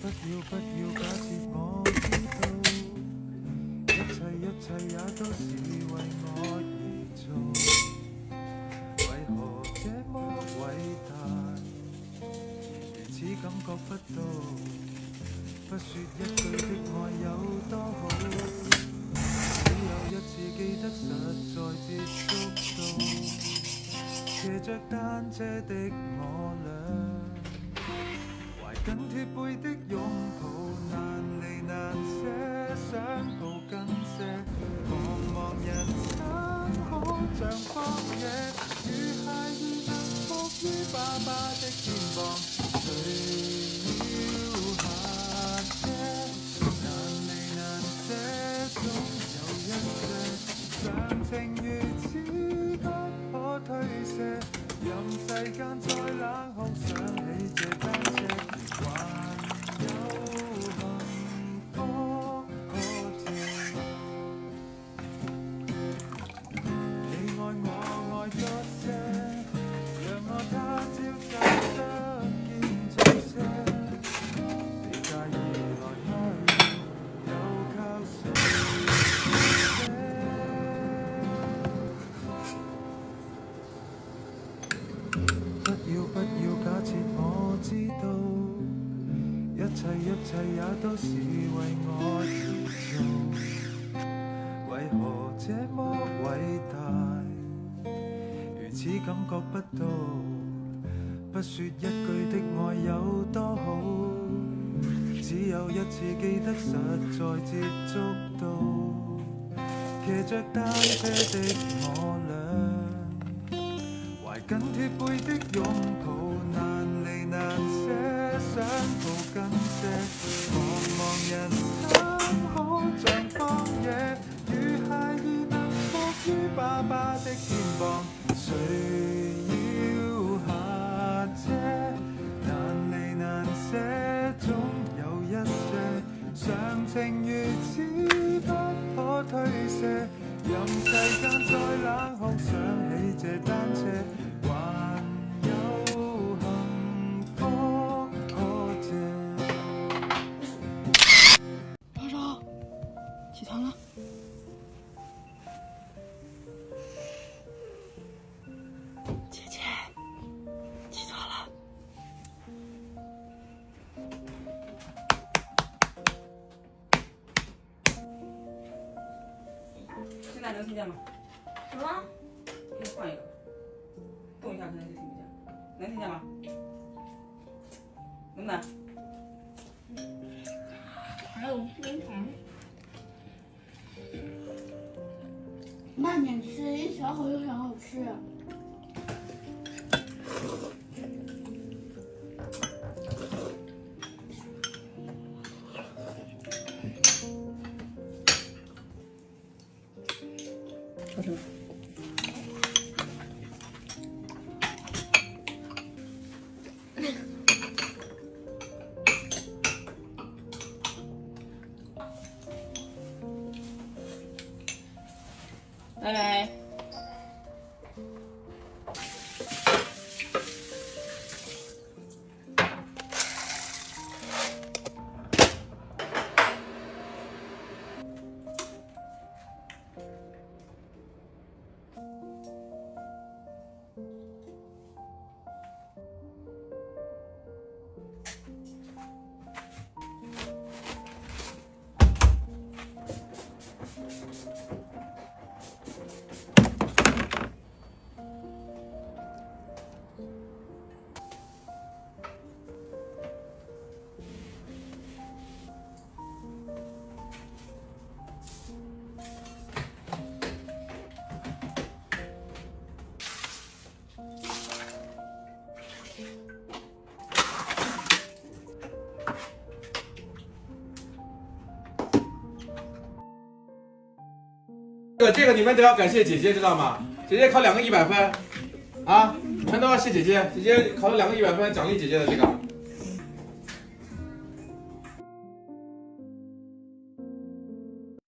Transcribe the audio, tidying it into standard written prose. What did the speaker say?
要假設我知道，一切也都是為我而做，為何這麼偉大，如此感覺不到，不說一句的愛有多好，只有一次記得實在接觸到，騎着單車的我倆，懷緊貼背的擁抱，難離難捨，想抱緊些，茫茫人生好像荒野，如孩兒能伏於爸爸的肩膀，誰要下車？難離難捨，總有一些常情如此不可推卸，任世間再冷酷，想起這單車，還有幸福可借。你愛我愛多些，讓我他朝走得見這些，你介意來開又靠誰寫？不要假設我知道，一切也都是為我而做，為何這麼偉大，如此感覺不到，不說一句的愛有多好，只有一次記得實在接觸到，騎着單車的我倆，懷緊貼背的擁抱，難離難捨，想抱緊些，茫茫人生好像荒野，如孩兒能伏於爸爸的肩膀，誰要下車？難離難捨，總有一些常情如此不可推卸，任世間再冷酷，想起這單車，還有幸福可借。老周，起床了。姐姐，起床了。现在能听见吗？什么？给你换一个，动一下看看就听不见，能听见吗？能不能？还有冰糖，慢点吃，一小口就很好吃。说什么？来。这个你们都要感谢姐姐，知道吗？姐姐考2个100分，啊，全都要谢姐姐，姐姐考了2个100分，奖励姐姐的这个。